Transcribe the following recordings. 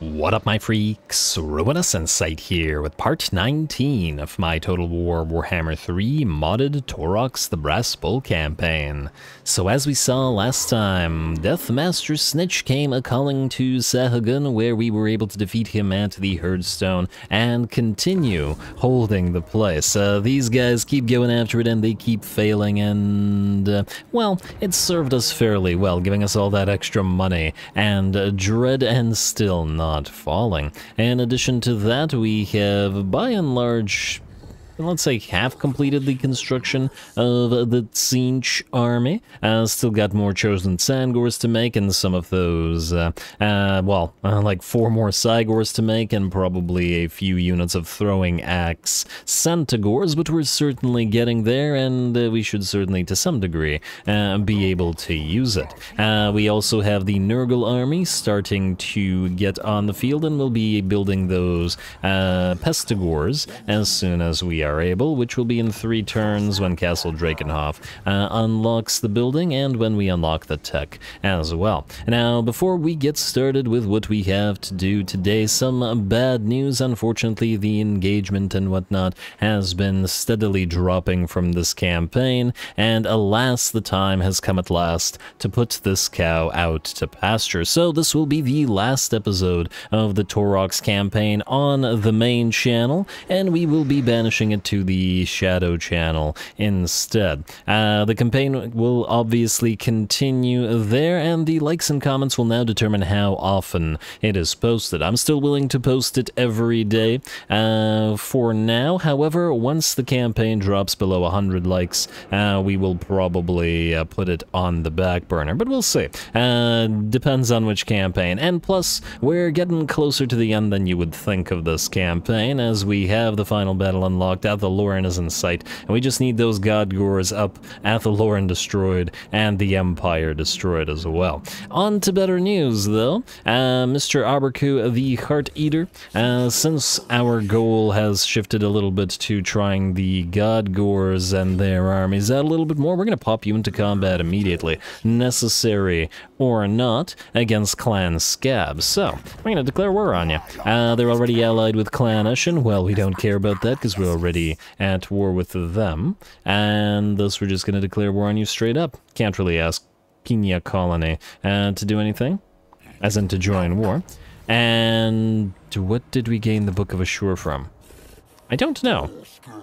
What up, my freaks? Ruinous Insight here with part 19 of my Total War Warhammer 3 modded Taurox the Brass Bull campaign. So as we saw last time, Deathmaster Snitch came a-calling to Sahagún, where we were able to defeat him at the Herdstone and continue holding the place. These guys keep going after it and they keep failing, and well, it served us fairly well, giving us all that extra money and dread and still not falling. In addition to that, we have by and large, let's say, half completed the construction of the Tzeentch army. Still got more chosen TZAANGORS to make, and some of those, like 4 more Cygors to make, and probably a few units of throwing axe Centaurs, but we're certainly getting there, and we should certainly, to some degree, be able to use it. We also have the Nurgle army starting to get on the field, and we'll be building those Pestigors as soon as we are able, which will be in 3 turns when Castle Drakenhof unlocks the building and when we unlock the tech as well. Now, before we get started with what we have to do today, some bad news. Unfortunately, the engagement and whatnot has been steadily dropping from this campaign, and alas, the time has come at last to put this cow out to pasture. So this will be the last episode of the Taurox campaign on the main channel, and we will be banishing it to the Shadow channel instead. The campaign will obviously continue there, and the likes and comments will now determine how often it is posted. I'm still willing to post it every day for now. However, once the campaign drops below 100 likes, we will probably put it on the back burner, but we'll see. Depends on which campaign. And plus, we're getting closer to the end than you would think of this campaign, as we have the final battle unlocked. Athelloren is in sight, and we just need those Godgors up, Athelloren destroyed, and the Empire destroyed as well. On to better news, though. Mr. Aberku, the Heart Eater, since our goal has shifted a little bit to trying the Godgors and their armies out a little bit more, we're going to pop you into combat immediately, necessary or not, against Clan Scab. So, we're going to declare war on you. They're already allied with Clan Ushin. Well, we don't care about that because we're already at war with them, and thus we're just going to declare war on you straight up. Can't really ask Kenya Colony to do anything, as in to join war. And what did we gain the Book of Assure from? I don't know.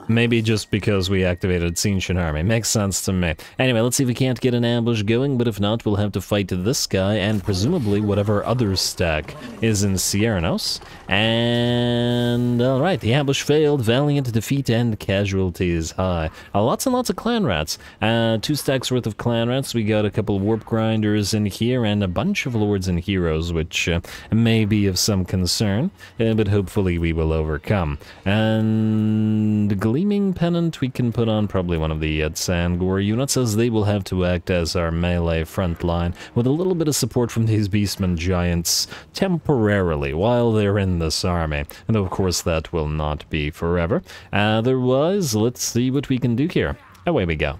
Maybe just because we activated Tzeentch army. Makes sense to me. Anyway, let's see if we can't get an ambush going, but if not, we'll have to fight this guy and presumably whatever other stack is in Ciernos. And alright, the ambush failed. Valiant defeat and casualties high. Lots and lots of clan rats. 2 stacks worth of clan rats. We got a couple warp grinders in here and a bunch of lords and heroes, which may be of some concern, but hopefully we will overcome. And the Gleaming Pennant we can put on probably one of the TZAANGOR units, as they will have to act as our melee front line, with a little bit of support from these Beastmen giants temporarily while they're in this army. And of course that will not be forever. Otherwise, let's see what we can do here. Away we go.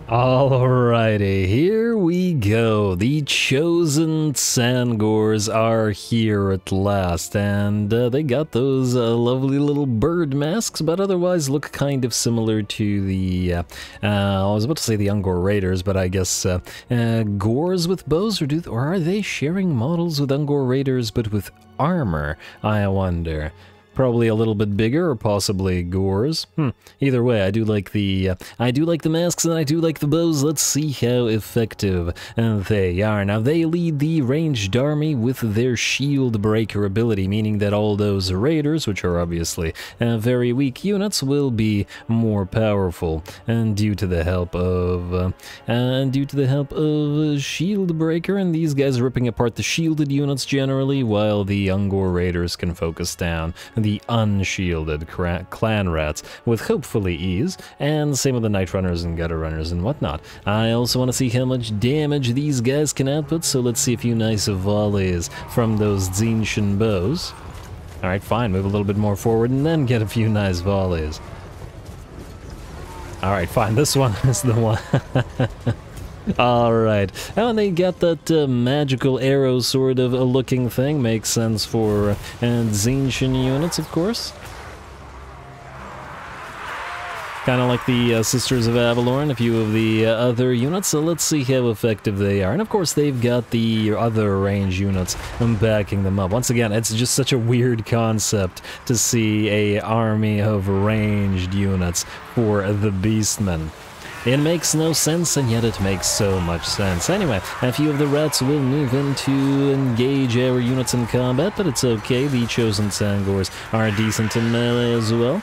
Alrighty, here we go. The chosen TZAANGORS are here at last, and they got those lovely little bird masks, but otherwise look kind of similar to the, I was about to say the Ungor Raiders, but I guess Gors with bows, or are they sharing models with Ungor Raiders, but with armor, I wonder. Probably a little bit bigger, or possibly Gors. Either way, I do like the masks and I do like the bows. Let's see how effective they are. Now, they lead the ranged army with their shield breaker ability, meaning that all those raiders, which are obviously very weak units, will be more powerful, and due to the help of shield breaker. And these guys are ripping apart the shielded units generally, while the Ungor raiders can focus down the unshielded clan rats with hopefully ease, and same with the night runners and gutter runners and whatnot. I also want to see how much damage these guys can output, so let's see a few nice volleys from those Tzeentchen bows. Alright, fine, move a little bit more forward and then get a few nice volleys. Alright, fine, this one is the one. Alright, and they got that magical arrow sort of a looking thing. Makes sense for Tzeentchen units, of course. Kind of like the Sisters of Avalorn, a few of the other units, so let's see how effective they are. And of course they've got the other range units backing them up. Once again, it's just such a weird concept to see a army of ranged units for the Beastmen. It makes no sense, and yet it makes so much sense. Anyway, a few of the rats will move in to engage our units in combat, but it's okay. The chosen TZAANGORS are decent in melee as well,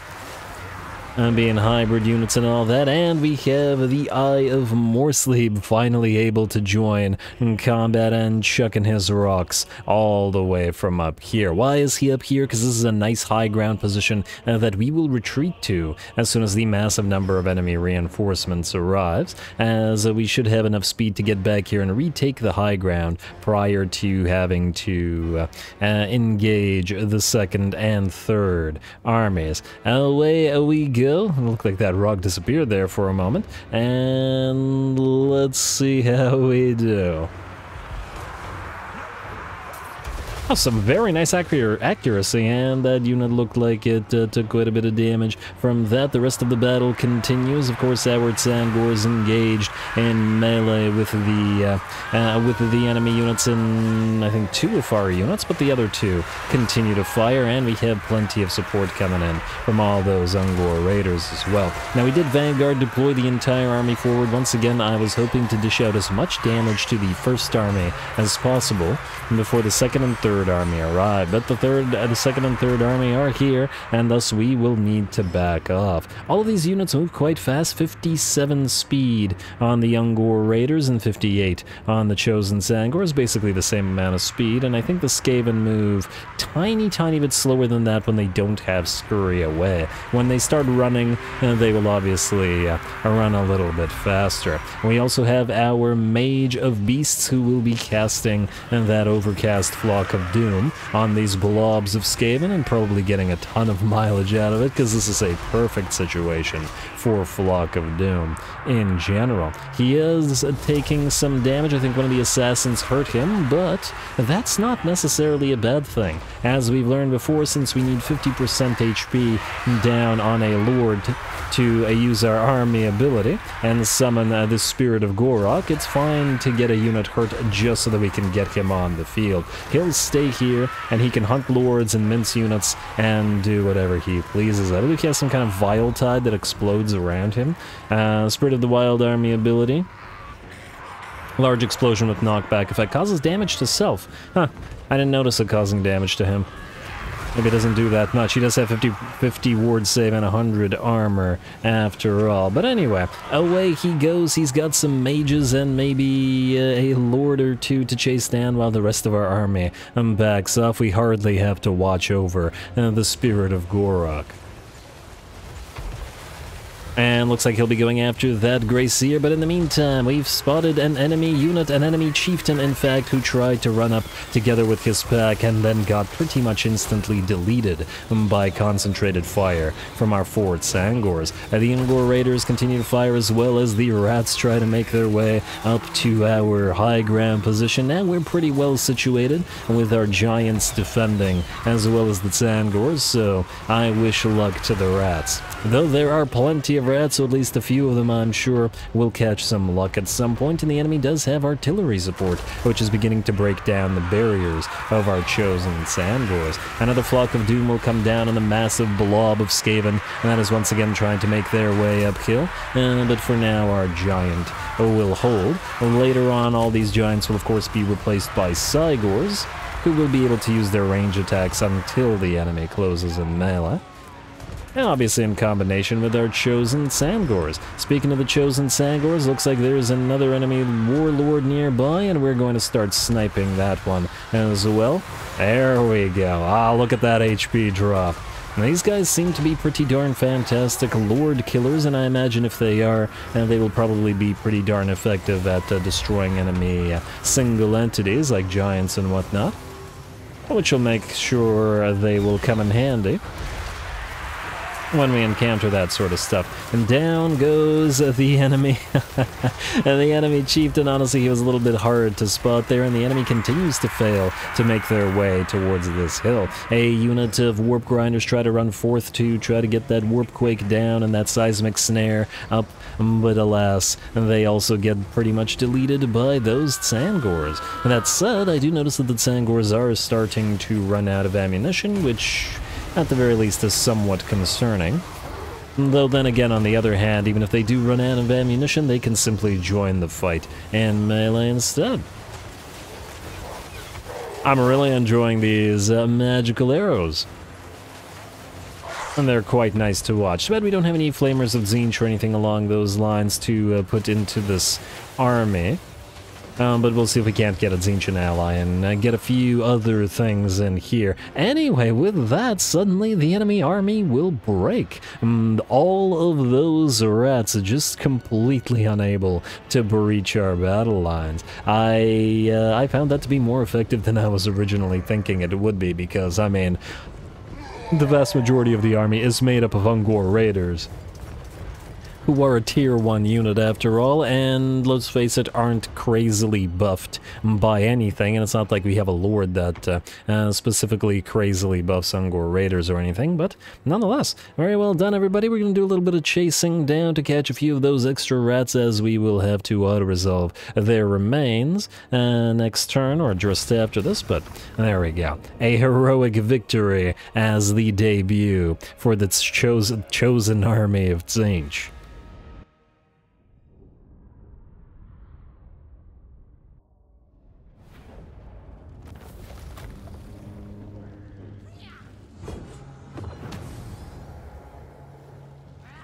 being hybrid units and all that, and we have the Eye of Morsleep finally able to join in combat and chucking his rocks all the way from up here. Why is he up here? Because this is a nice high ground position that we will retreat to as soon as the massive number of enemy reinforcements arrives, as we should have enough speed to get back here and retake the high ground prior to having to engage the second and third armies. Away we go. Looked like that rock disappeared there for a moment, and let's see how we do. Oh, some very nice accuracy, and that unit looked like it took quite a bit of damage from that. The rest of the battle continues. Of course, our TZAANGORS engaged in melee with the enemy units in, I think, 2 of our units, but the other 2 continue to fire, and we have plenty of support coming in from all those Ungor raiders as well. Now, we did Vanguard deploy the entire army forward. Once again, I was hoping to dish out as much damage to the first army as possible before the second and third army arrive, but the second and third army are here, and thus we will need to back off. All of these units move quite fast, 57 speed on the Ungor Raiders and 58 on the Chosen TZAANGORS, basically the same amount of speed, and I think the Skaven move tiny bit slower than that when they don't have Scurry Away. When they start running, they will obviously run a little bit faster. We also have our Mage of Beasts, who will be casting that Overcast Flock of Doom on these blobs of Skaven and probably getting a ton of mileage out of it, because this is a perfect situation for Flock of Doom in general. He is taking some damage. I think one of the assassins hurt him, but that's not necessarily a bad thing. As we've learned before, since we need 50% HP down on a Lord to use our army ability and summon the Spirit of Gorok, it's fine to get a unit hurt just so that we can get him on the field. He'll stay here, and he can hunt lords and mince units and do whatever he pleases. I believe he has some kind of Vile Tide that explodes around him. Spirit of the Wild Army ability. Large explosion with knockback effect. Causes damage to self. Huh, I didn't notice it causing damage to him. Maybe it doesn't do that much. He does have 50 ward save and 100 armor after all. But anyway, away he goes. He's got some mages and maybe a lord or 2 to chase down while the rest of our army backs off. We hardly have to watch over the Spirit of Gorok. And looks like he'll be going after that Greyseer, but in the meantime, we've spotted an enemy unit, an enemy chieftain, in fact, who tried to run up together with his pack and then got pretty much instantly deleted by concentrated fire from our 4 TZAANGORS. The Ungor Raiders continue to fire as well as the rats try to make their way up to our high ground position. Now we're pretty well situated with our giants defending as well as the TZAANGORS, so I wish luck to the rats. Though there are plenty of rats, so at least a few of them I'm sure will catch some luck at some point, and the enemy does have artillery support, which is beginning to break down the barriers of our chosen TZAANGORS. Another Flock of Doom will come down on the massive blob of Skaven, and that is once again trying to make their way uphill, but for now our giant will hold. Later on, all these giants will of course be replaced by Cygors, who will be able to use their range attacks until the enemy closes in melee. And obviously in combination with our chosen TZAANGORS. Speaking of the chosen TZAANGORS, looks like there's another enemy warlord nearby, and we're going to start sniping that one as well. There we go. Ah, look at that HP drop. And these guys seem to be pretty darn fantastic lord killers, and I imagine if they are, they will probably be pretty darn effective at destroying enemy single entities like giants and whatnot, which will make sure they will come in handy when we encounter that sort of stuff. And down goes the enemy. And the enemy chieftain, honestly, he was a little bit hard to spot there, and the enemy continues to fail to make their way towards this hill. A unit of warp grinders try to run forth to try to get that warp quake down and that seismic snare up, but alas, they also get pretty much deleted by those TZAANGORS. That said, I do notice that the TZAANGORS are starting to run out of ammunition, which at the very least is somewhat concerning. Though then again, on the other hand, even if they do run out of ammunition, they can simply join the fight and melee instead. I'm really enjoying these magical arrows. And they're quite nice to watch. Too bad we don't have any flamers of Tzeentch or anything along those lines to put into this army. But we'll see if we can't get a Tzeentch ally and get a few other things in here. Anyway, with that, suddenly the enemy army will break. All of those rats are just completely unable to breach our battle lines. I found that to be more effective than I was originally thinking it would be, because, I mean, the vast majority of the army is made up of Ungor raiders, who are a tier 1 unit after all, and let's face it, aren't crazily buffed by anything, and it's not like we have a lord that specifically crazily buffs Ungor raiders or anything, but nonetheless, very well done everybody. We're going to do a little bit of chasing down to catch a few of those extra rats, as we will have to auto-resolve their remains next turn, or just after this, but there we go. A heroic victory as the debut for the chosen army of Tzeentch.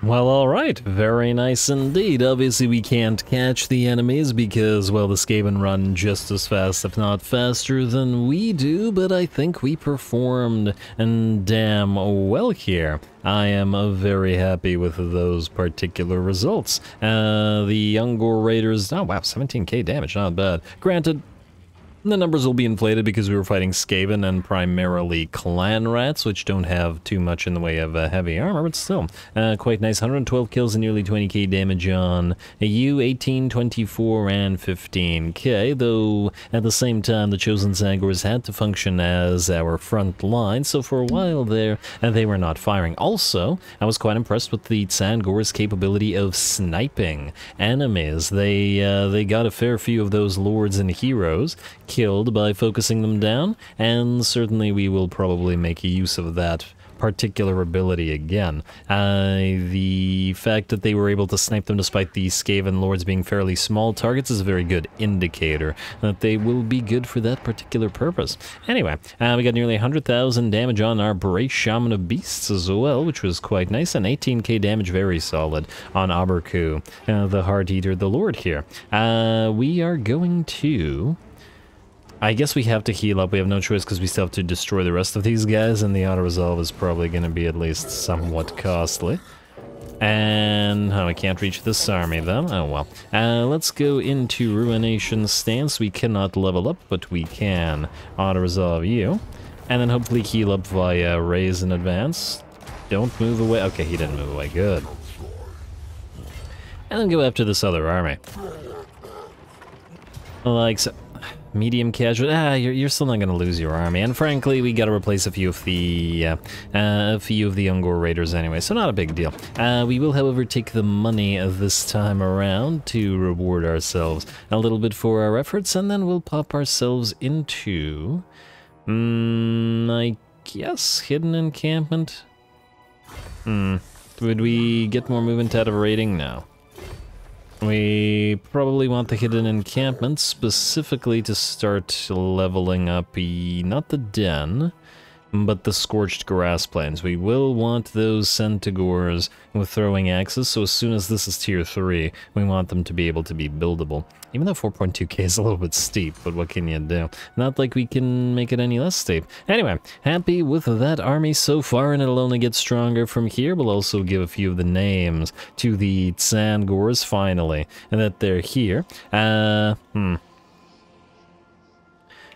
Well, alright, very nice indeed. Obviously we can't catch the enemies because, well, the Skaven run just as fast, if not faster than we do, but I think we performed damn well here. I am very happy with those particular results. The Ungor Raiders, oh wow, 17k damage, not bad. Granted, the numbers will be inflated because we were fighting Skaven and primarily clan rats, which don't have too much in the way of heavy armor, but still, quite nice. 112 kills and nearly 20k damage on you, 18, 24, and 15k, though at the same time the chosen TZAANGORS had to function as our front line, so for a while there, they were not firing. Also, I was quite impressed with the TZAANGORS' capability of sniping enemies. They got a fair few of those lords and heroes killed by focusing them down, and certainly we will probably make use of that particular ability again. The fact that they were able to snipe them despite the Skaven lords being fairly small targets is a very good indicator that they will be good for that particular purpose. Anyway, we got nearly 100,000 damage on our Brace Shaman of Beasts as well, which was quite nice, and 18k damage, very solid, on Aberku, the Heart Eater, the Lord here. We are going to... I guess we have to heal up. We have no choice because we still have to destroy the rest of these guys, and the auto-resolve is probably going to be at least somewhat costly. And I can't reach this army though. Oh well. Let's go into Ruination stance. We cannot level up, but we can auto-resolve you. And then hopefully heal up via raise in advance. Don't move away. Okay, he didn't move away. Good. And then go after this other army. Like so. Medium casual. You're still not going to lose your army, and frankly, we got to replace a few of the Ungor raiders anyway, so not a big deal. We will, however, take the money this time around to reward ourselves a little bit for our efforts, and then we'll pop ourselves into, I guess, hidden encampment. Would we get more movement out of raiding? No. We probably want the hidden encampment specifically to start leveling up, not the den, but the Scorched Grass Plains. We will want those Centaurs with throwing axes, so as soon as this is tier 3, we want them to be able to be buildable. Even though 4.2k is a little bit steep, but what can you do? Not like we can make it any less steep. Anyway, happy with that army so far, and it'll only get stronger from here. We'll also give a few of the names to the TZAANGORS, finally, and that they're here.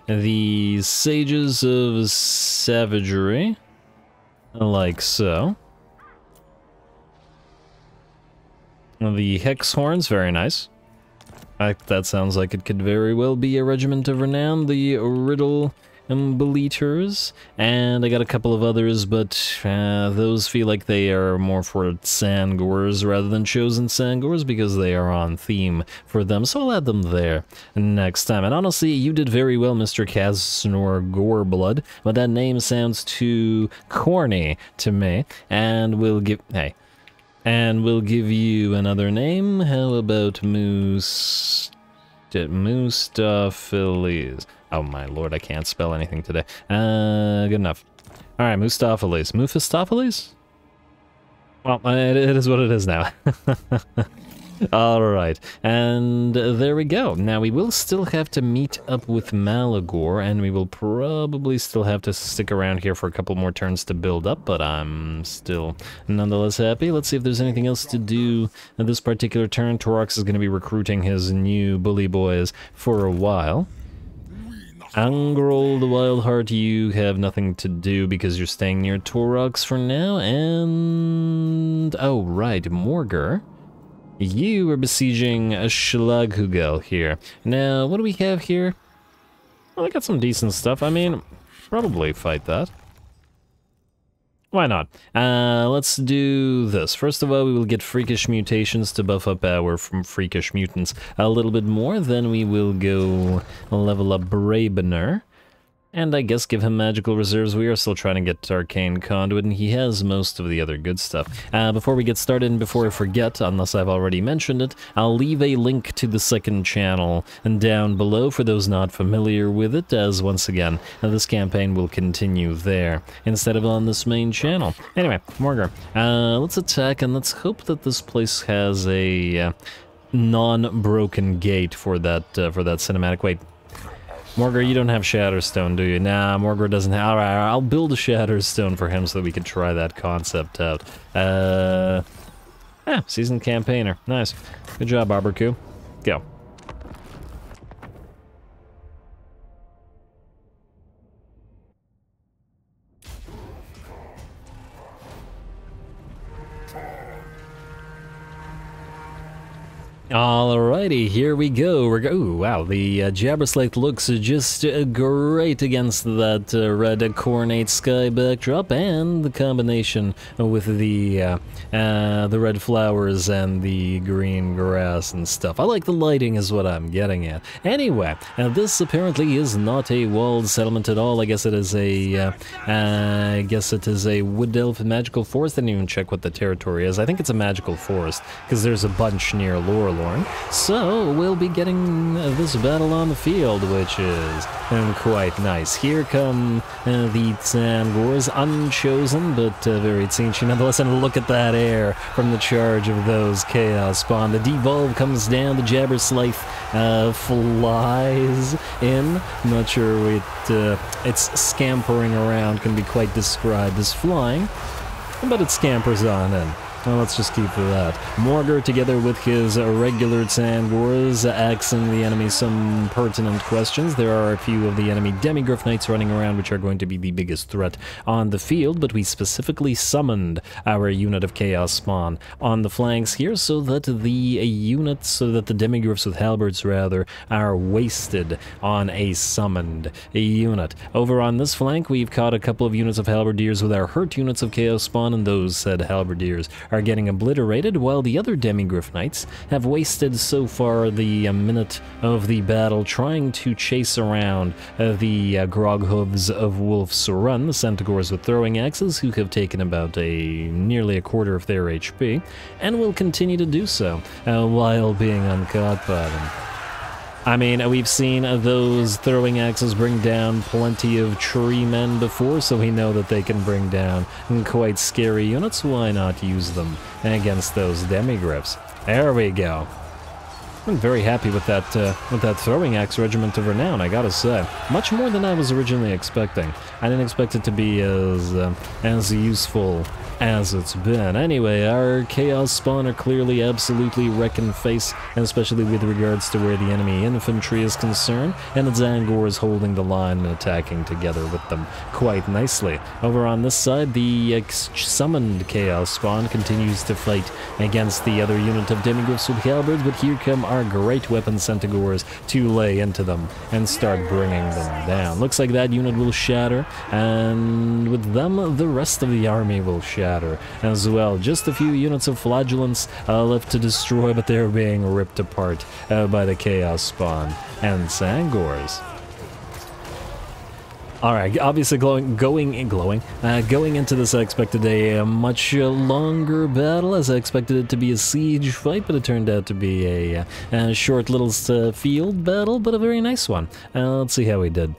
The Sages of Savagery, like so. The Hex Horns, very nice. That sounds like it could very well be a regiment of renown. The Riddle Beleters, and I got a couple of others, but those feel like they are more for TZAANGORS rather than chosen TZAANGORS because they are on theme for them, so I'll add them there next time. And honestly, you did very well, Mr. Kaznor Goreblood, but that name sounds too corny to me, and we'll give... Hey. And we'll give you another name. How about Mustaphiles? Oh my lord, I can't spell anything today. Good enough. Alright, Mustaphiles. Mephistopheles? Well, it is what it is now. Alright, and there we go. Now, we will still have to meet up with Malagor, and we will probably still have to stick around here for a couple more turns to build up, but I'm still nonetheless happy. Let's see if there's anything else to do in this particular turn. Taurox is going to be recruiting his new bully boys for a while. Angrol the Wildheart, you have nothing to do because you're staying near Taurox for now, and... oh, right, Morgur. You are besieging a Schlaghugel here. Now, what do we have here? Well, I got some decent stuff. I mean, probably fight that. Why not? Let's do this. First of all, we will get Freakish Mutations to buff up our Freakish Mutants a little bit more. Then we will go level up Brabener. And I guess give him magical reserves. We are still trying to get Arcane Conduit, and he has most of the other good stuff. Before we get started, and before I forget, unless I've already mentioned it, I'll leave a link to the second channel and down below for those not familiar with it, as once again, this campaign will continue there, instead of on this main channel. Anyway, Morgur, let's attack, and let's hope that this place has a non-broken gate for that cinematic. Wait. Morgur, you don't have Shatterstone, do you? Nah, Morgur doesn't have... Alright, I'll build a Shatterstone for him so that we can try that concept out. Seasoned Campaigner. Nice. Good job, Barbercoo. Go. Alrighty, here we go. Ooh, wow, the Jabberslake looks just great against that red Cornate Sky backdrop, and the combination with the red flowers and the green grass and stuff. I like the lighting is what I'm getting at. Anyway, this apparently is not a walled settlement at all. I guess it is a wood elf magical forest. I didn't even check what the territory is. I think it's a magical forest because there's a bunch near Lorelorn. So we'll be getting this battle on the field, which is quite nice. Here come the TZAANGORS, unchosen, but very cinchy nonetheless. And look at that air from the charge of those Chaos Spawn. The devolve comes down, the Jabberslake flies in. I'm not sure it's scampering around, can be quite described as flying, but it scampers on in. Well, let's just keep to that. Morgur, together with his regular TZAANGORS, asking the enemy some pertinent questions. There are a few of the enemy Demigryph Knights running around, which are going to be the biggest threat on the field, but we specifically summoned our unit of Chaos Spawn on the flanks here so that the Demigryphs with halberds, rather, are wasted on a summoned unit. Over on this flank, we've caught a couple of units of halberdiers with our hurt units of Chaos Spawn, and those said halberdiers are getting obliterated, while the other Demigryph Knights have wasted so far the minute of the battle trying to chase around the Groghoofs of Wolf's Run, the Centaurs with throwing axes, who have taken about nearly a quarter of their HP, and will continue to do so while being uncaught by them. I mean, we've seen those throwing axes bring down plenty of tree men before, so we know that they can bring down quite scary units. Why not use them against those demigryphs? There we go. I'm very happy with that throwing axe regiment of renown, I gotta say. Much more than I was originally expecting. I didn't expect it to be as useful as it's been. Anyway, our Chaos Spawn are clearly absolutely wrecking face, especially with regards to where the enemy infantry is concerned, and the TZAANGORS holding the line and attacking together with them quite nicely. Over on this side, the summoned Chaos Spawn continues to fight against the other unit of demigryphs with halberds, but here come our great weapon centaurs to lay into them and start bringing them down. Looks like that unit will shatter, and with them, the rest of the army will shatter as well. Just a few units of flagellants left to destroy, but they're being ripped apart by the Chaos Spawn and TZAANGORS. Alright, obviously going into this I expected a much longer battle, as I expected it to be a siege fight, but it turned out to be a short little field battle, but a very nice one. Let's see how we did.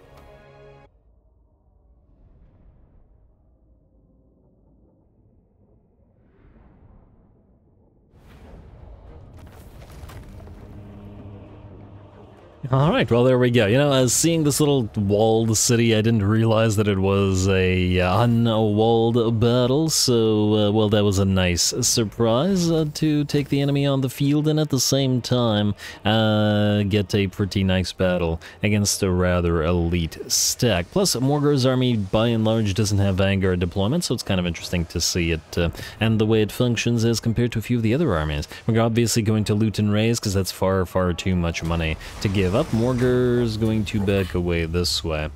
Alright, well there we go. You know, as seeing this little walled city, I didn't realize that it was a unwalled battle, so, well, that was a nice surprise to take the enemy on the field, and at the same time, get a pretty nice battle against a rather elite stack. Plus, Morgar's army, by and large, doesn't have Vanguard deployment, so it's kind of interesting to see it, and the way it functions as compared to a few of the other armies. We're obviously going to loot and raise, because that's far, far too much money to give up. Morgar's going to back away this way.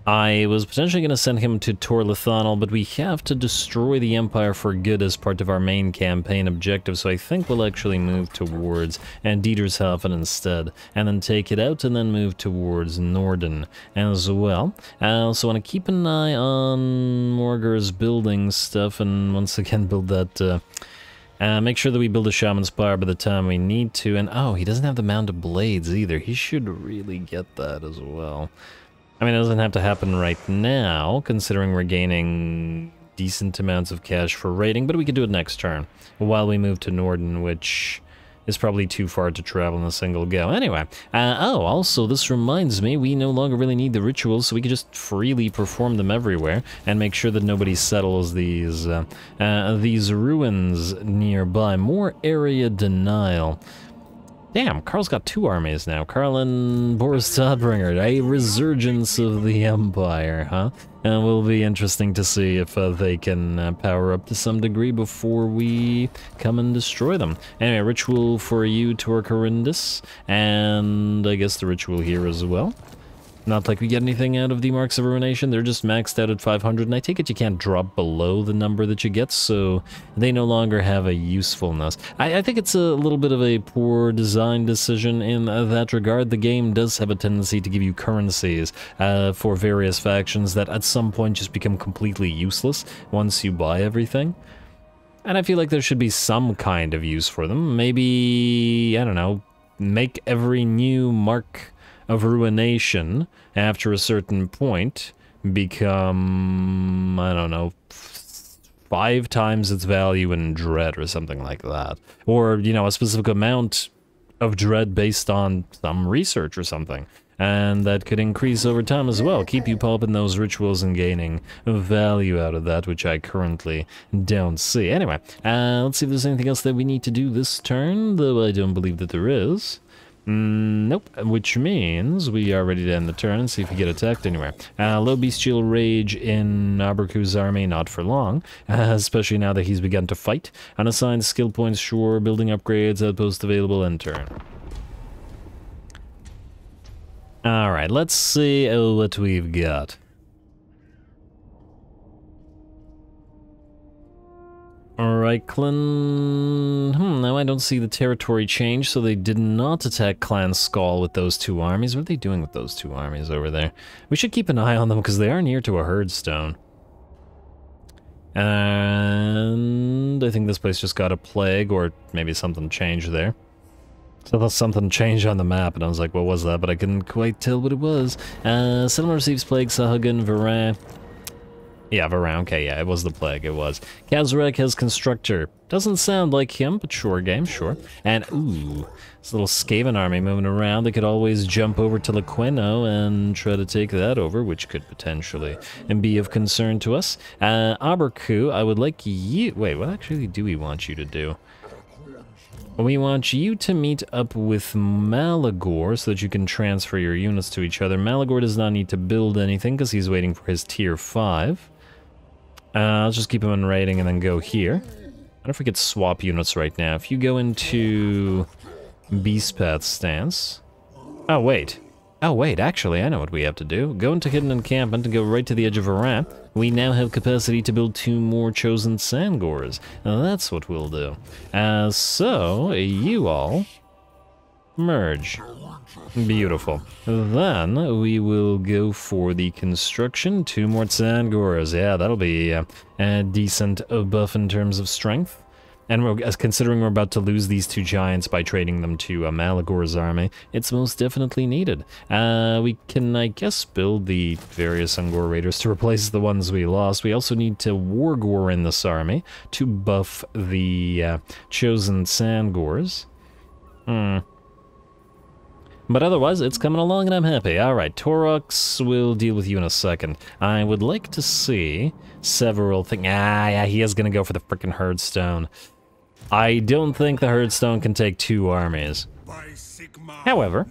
I was potentially going to send him to Torlithonal, but we have to destroy the Empire for good as part of our main campaign objective, so I think we'll actually move towards Dietershafen instead, and then take it out, and then move towards Norden as well. I also want to keep an eye on Morgar's building stuff, and once again build that... make sure that we build a Shaman Spire by the time we need to, and oh, he doesn't have the Mound of Blades either. He should really get that as well. I mean, it doesn't have to happen right now, considering we're gaining decent amounts of cash for raiding, but we could do it next turn, while we move to Norden, which is probably too far to travel in a single go. Anyway, oh, also, this reminds me, we no longer really need the rituals, so we can just freely perform them everywhere, and make sure that nobody settles these ruins nearby. More area denial. Damn, Karl's got two armies now. Karl and Boris Todbringer, a resurgence of the Empire, huh? And will be interesting to see if they can power up to some degree before we come and destroy them. Anyway, ritual for you, Torcarindus, and I guess the ritual here as well. Not like we get anything out of the Marks of Ruination, they're just maxed out at 500, and I take it you can't drop below the number that you get, so they no longer have a usefulness. I think it's a little bit of a poor design decision in that regard. The game does have a tendency to give you currencies for various factions that at some point just become completely useless once you buy everything. And I feel like there should be some kind of use for them. Maybe, I don't know, make every new Mark of Ruination after a certain point become, I don't know, 5 times its value in dread or something like that. Or, you know, a specific amount of dread based on some research or something. And that could increase over time as well. Keep you pumping those rituals and gaining value out of that, which I currently don't see. Anyway, let's see if there's anything else that we need to do this turn, though I don't believe that there is. Nope, which means we are ready to end the turn and see if we get attacked anywhere. Low bestial rage in Aberku's army, not for long, especially now that he's begun to fight. Unassigned skill points, sure, building upgrades, outpost available, end turn. Alright, let's see what we've got. Reichland... now I don't see the territory change, so they did not attack Clan Skull with those two armies. What are they doing with those two armies over there? We should keep an eye on them, because they are near to a herdstone. And I think this place just got a plague, or maybe something changed there. So that's something changed on the map, and I was like, what was that? But I couldn't quite tell what it was. Cinema receives Plague, Sahagin, Varan. Yeah, Varan, okay, yeah, it was the Plague, it was. Kazarek has Constructor. Doesn't sound like him, but sure game, sure. And, ooh, this little Skaven army moving around. They could always jump over to Lequeno and try to take that over, which could potentially be of concern to us. Aberku, I would like you... Wait, what actually do we want you to do? We want you to meet up with Malagor so that you can transfer your units to each other. Malagor does not need to build anything because he's waiting for his tier 5. Let's just keep him in rating and then go here. I don't know if we could swap units right now. If you go into Beast Path stance... Oh, wait. Oh, wait, actually, I know what we have to do. Go into Hidden Encampment and go right to the edge of a ramp. We now have capacity to build 2 more chosen TZAANGORS. Now that's what we'll do. So, you all merge. Beautiful. Then we will go for the construction. 2 more TZAANGORS. Yeah, that'll be a decent buff in terms of strength. And we're, considering we're about to lose these 2 giants by trading them to Malagor's army, it's most definitely needed. We can, I guess, build the various Ungor raiders to replace the ones we lost. We also need to Wargor in this army to buff the chosen TZAANGORs. But otherwise, it's coming along and I'm happy. Alright, Taurox will deal with you in a second. I would like to see several things. Yeah, he is going to go for the frickin' Herdstone. I don't think the Herdstone can take 2 armies. However,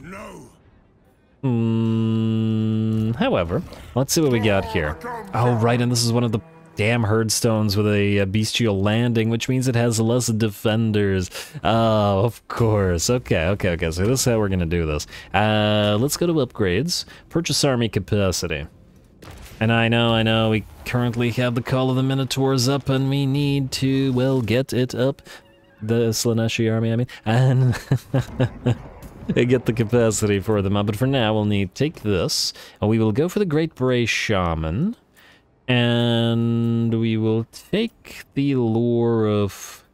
let's see what we got here. Oh, right, and this is one of the damn Herdstones with a bestial landing, which means it has less defenders. Oh, of course. Okay, so this is how we're gonna do this. Let's go to upgrades. Purchase army capacity. And I know, we currently have the Call of the Minotaurs up, and we need to, well, get it up. The Slaaneshi army, I mean, and get the capacity for them up. But for now, we'll need to take this, and we will go for the Great Bray Shaman, and we will take the Lore of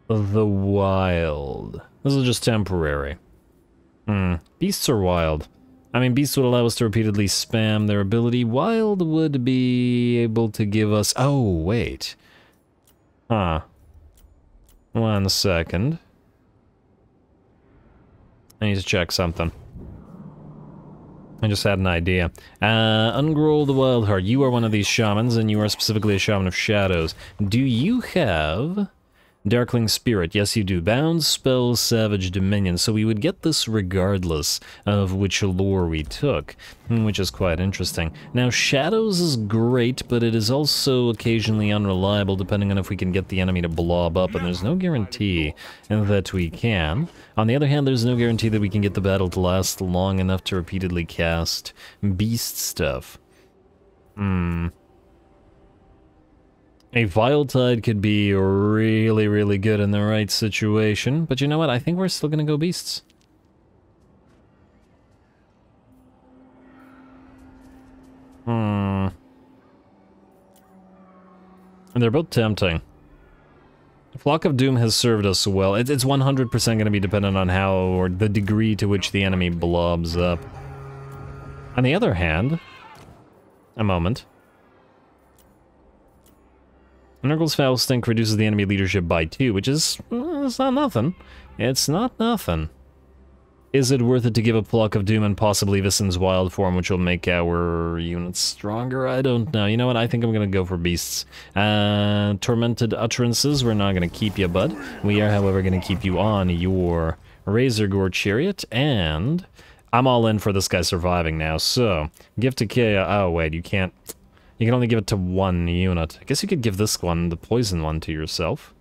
the Wild. This is just temporary. Beasts are wild. I mean, Beasts would allow us to repeatedly spam their ability. Wild would be able to give us... Oh, wait. Huh. 1 second. I need to check something. I just had an idea. Ungroll the Wild Heart. You are one of these shamans, and you are specifically a shaman of shadows. Do you have Darkling Spirit? Yes, you do. Bound, Spell, Savage, Dominion. So we would get this regardless of which lore we took, which is quite interesting. Now, Shadows is great, but it is also occasionally unreliable, depending on if we can get the enemy to blob up, and there's no guarantee that we can. On the other hand, there's no guarantee that we can get the battle to last long enough to repeatedly cast beast stuff. A Vile Tide could be really, really good in the right situation, but you know what? I think we're still gonna go beasts. And they're both tempting. Flock of Doom has served us well. It's 100% gonna be dependent on how, or the degree to which the enemy blobs up. On the other hand, a moment. Nurgle's Foul Stink reduces the enemy leadership by 2, which is... it's not nothing. It's not nothing. Is it worth it to give a Flock of Doom and possibly Vissen's Wild Form, which will make our units stronger? I don't know. You know what? I think I'm gonna go for Beasts. Tormented Utterances, we're not gonna keep you, bud. We are, however, gonna keep you on your Razorgore Chariot, and... I'm all in for this guy surviving now, so... Gift to Kea... Oh, wait, you can't... You can only give it to 1 unit. I guess you could give this one, the poison one, to yourself.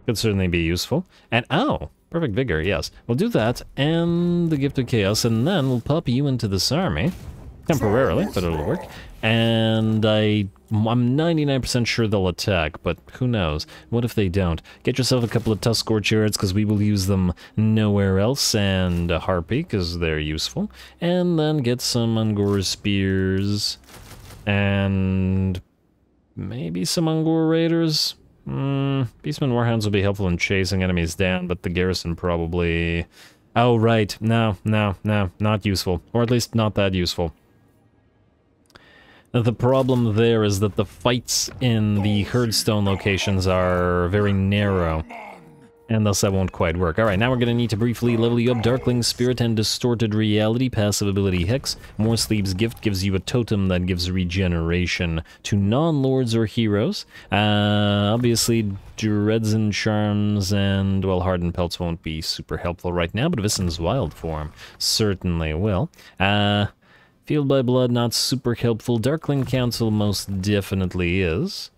Could certainly be useful. And, oh, Perfect Vigor, yes. We'll do that, and the Gift of Chaos, and then we'll pop you into this army. Temporarily, but it'll work. And I'm 99% sure they'll attack, but who knows? What if they don't? Get yourself a couple of Tuskor Chariots, because we will use them nowhere else, and a Harpy, because they're useful. And then get some Ungor Spears... and maybe some Ungor Raiders. Beastmen Warhounds will be helpful in chasing enemies down, but the garrison probably... Oh, right. No, not useful. Or at least not that useful. The problem there is that the fights in the Herdstone locations are very narrow, and thus that won't quite work. Alright, now we're going to need to briefly level you up. Darkling Spirit and Distorted Reality, passive ability Hex. Morsleep's Gift gives you a totem that gives regeneration to non-lords or heroes. Obviously, Dreads and Charms and, well, Hardened Pelts won't be super helpful right now, but Vissen's Wild Form certainly will. Fueled by Blood, not super helpful. Darkling Council most definitely is.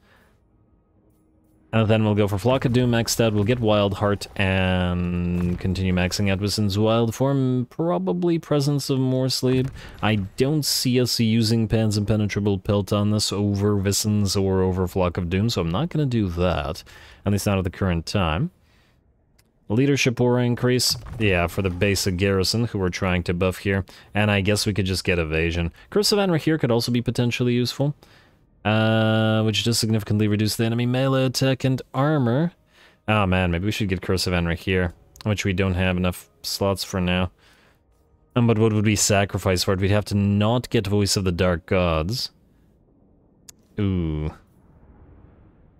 And then we'll go for Flock of Doom maxed out. We'll get Wild Heart and continue maxing out Vissen's Wild Form. Probably Presence of Morsleep. I don't see us using Pan's Impenetrable Pelt on this over Vissen's or over Flock of Doom, so I'm not going to do that. At least not at the current time. Leadership aura increase, yeah, for the basic garrison who we're trying to buff here. And I guess we could just get evasion. Curse of Anra here could also be potentially useful. Which does significantly reduce the enemy melee attack and armor. Oh man, maybe we should get Curse of Anra here, which we don't have enough slots for now. But what would we sacrifice for it? We'd have to not get Voice of the Dark Gods. Ooh.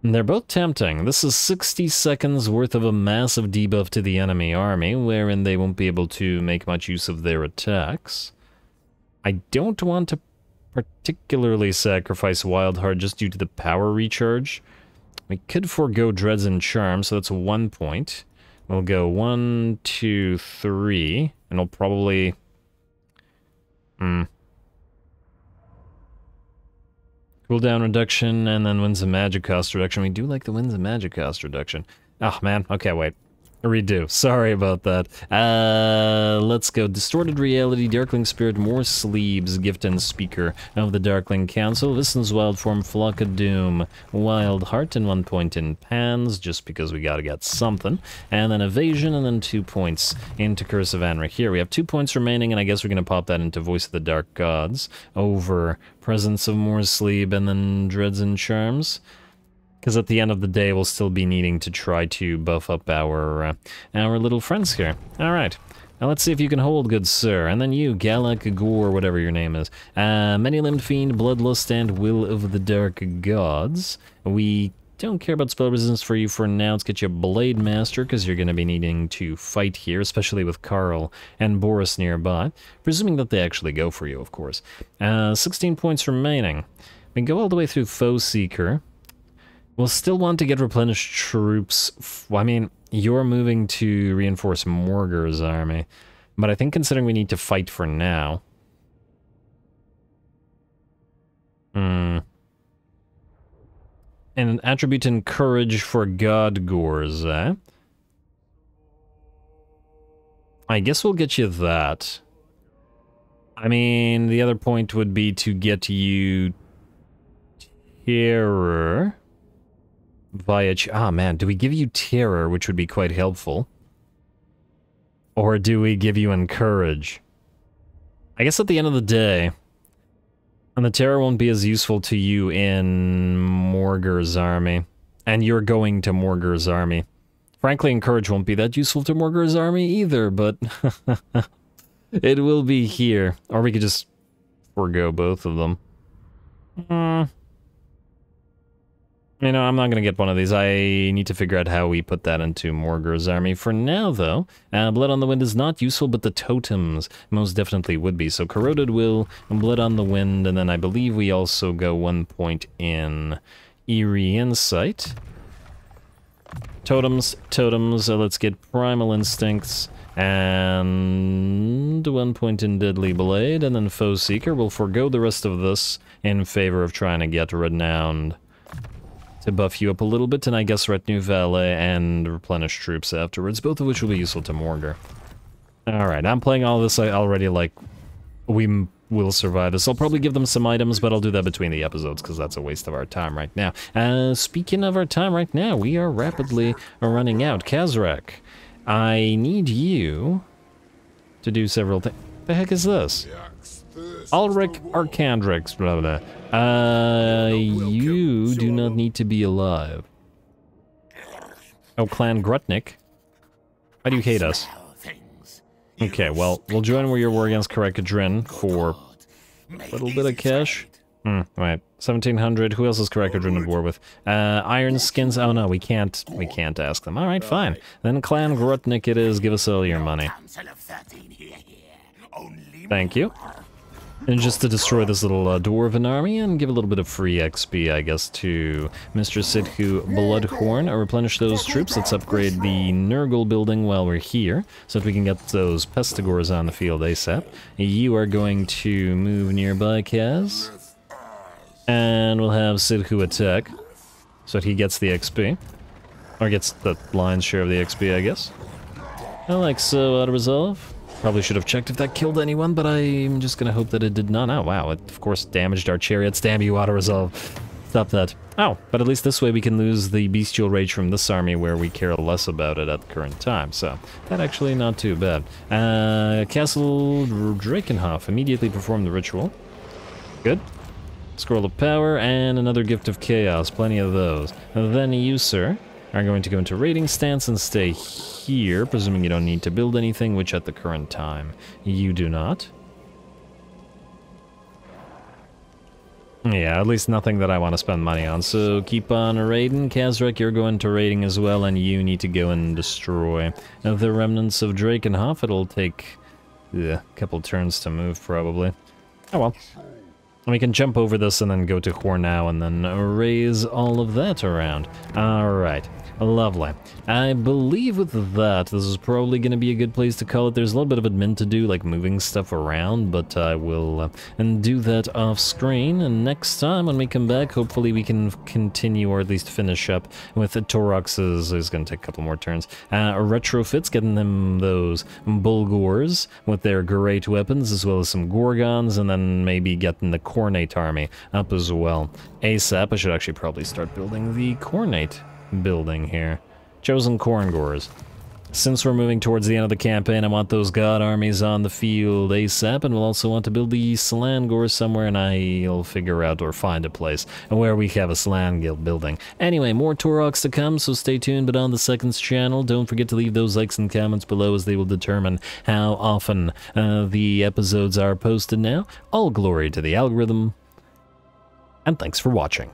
They're both tempting. This is 60 seconds worth of a massive debuff to the enemy army, wherein they won't be able to make much use of their attacks. I don't want to particularly sacrifice Wildheart just due to the power recharge. We could forego Dreads and Charms, so that's 1 point. We'll go 1, 2, 3, and we'll probably... Cooldown reduction, and then Winds of Magic cost reduction. We do like the Winds of Magic cost reduction. Oh, man. Okay, wait. Redo. Sorry about that. Let's go. Distorted Reality, Darkling Spirit, Morsleep's Gift and Speaker of the Darkling Council, Vissen's Wild Form, Flock of Doom, Wild Heart, and 1 point in Pans, just because we gotta get something. And then Evasion, and then 2 points into Curse of Anra here. We have 2 points remaining, and I guess we're gonna pop that into Voice of the Dark Gods over Presence of Morsleep, and then Dreads and Charms. Because at the end of the day, we'll still be needing to try to buff up our little friends here. Alright. Now let's see if you can hold, good sir. And then you, Galak Gore, whatever your name is. Many-Limbed Fiend, Bloodlust, and Will of the Dark Gods. We don't care about spell resistance for you for now. Let's get you a Blade Master, because you're going to be needing to fight here, especially with Carl and Boris nearby. Presuming that they actually go for you, of course. 16 points remaining. We go all the way through Foe Seeker. We'll still want to get replenished troops. I mean, you're moving to reinforce Morgar's army. But I think considering we need to fight for now... And an attribute in courage for Godgors, eh? I guess we'll get you that. I mean, the other point would be to get you... Terror... Via... Ah, man, do we give you Terror, which would be quite helpful? Or do we give you Encourage? I guess at the end of the day... And the Terror won't be as useful to you in Morgar's army. And you're going to Morgar's army. Frankly, Encourage won't be that useful to Morgar's army either, but... it will be here. Or we could just forego both of them. You know, I'm not going to get one of these. I need to figure out how we put that into Morgar's army. For now, though, Blood on the Wind is not useful, but the totems most definitely would be. So Corroded Will, Blood on the Wind, and then I believe we also go 1 point in Eerie Insight. Totems, let's get Primal Instincts, and 1 point in Deadly Blade, and then Foe Seeker. We'll forego the rest of this in favor of trying to get Renowned. To buff you up a little bit, and I guess Retinue Valet and Replenish Troops afterwards, both of which will be useful to Morgar. Alright, I'm playing all this already like we will survive this. I'll probably give them some items, but I'll do that between the episodes, because that's a waste of our time right now. Speaking of our time right now, we are rapidly running out. Kazrak, I need you to do several things. The heck is this? Ulrich Arcandrix, blah blah. You do not need to be alive. Oh, Clan Grutnik. Why do you hate us? Okay, well, we'll join where your war against Karakadrin for a little bit of cash. Right. 1700. Who else is Karakadrin at war with? Iron Skins. Oh no, we can't ask them. Alright, fine. Then Clan Grutnik it is. Give us all your money. Thank you. And just to destroy this little dwarven army and give a little bit of free XP, I guess, to Mr. Sidhu Bloodhorn. Replenish those troops. Let's upgrade the Nurgle building while we're here, so that we can get those Pestigors on the field ASAP. You are going to move nearby, Kaz. And we'll have Sidhu attack, so that he gets the XP. Or gets the lion's share of the XP, I guess. I like so, auto-resolve. Probably should have checked if that killed anyone, but I'm just gonna hope that it did not. Oh, wow, it of course damaged our chariots. Damn you, auto-resolve. Stop that. Oh, but at least this way we can lose the bestial rage from this army where we care less about it at the current time, so that actually not too bad. Castle Drakenhof, immediately perform the ritual. Good. Scroll of Power, and another Gift of Chaos, plenty of those. Then you, sir, are going to go into raiding stance and stay here, presuming you don't need to build anything, which at the current time you do not. Yeah, at least nothing that I want to spend money on, so keep on raiding. Kazrek, you're going to raiding as well, and you need to go and destroy the remnants of Drakenhof. It'll take a couple turns to move, probably. Oh well. We can jump over this and then go to Hornow and then raise all of that around. Alright, lovely. I believe with that, this is probably going to be a good place to call it. There's a little bit of admin to do, like moving stuff around, but I will do that off screen. And next time when we come back, hopefully we can continue or at least finish up with Taurox's. It's going to take a couple more turns. Retrofits, getting them those Bulgors with their great weapons, as well as some Gorgons, and then maybe getting the Cornate army up as well. ASAP, I should actually probably start building the Cornate building here. Chosen Korngors. Since we're moving towards the end of the campaign, I want those god armies on the field ASAP, and we'll also want to build the TZAANGORS somewhere, and I'll figure out or find a place where we have a Slan Guild building. Anyway, more Taurox to come, so stay tuned, but on the Seconds channel, don't forget to leave those likes and comments below, as they will determine how often the episodes are posted now. All glory to the algorithm, and thanks for watching.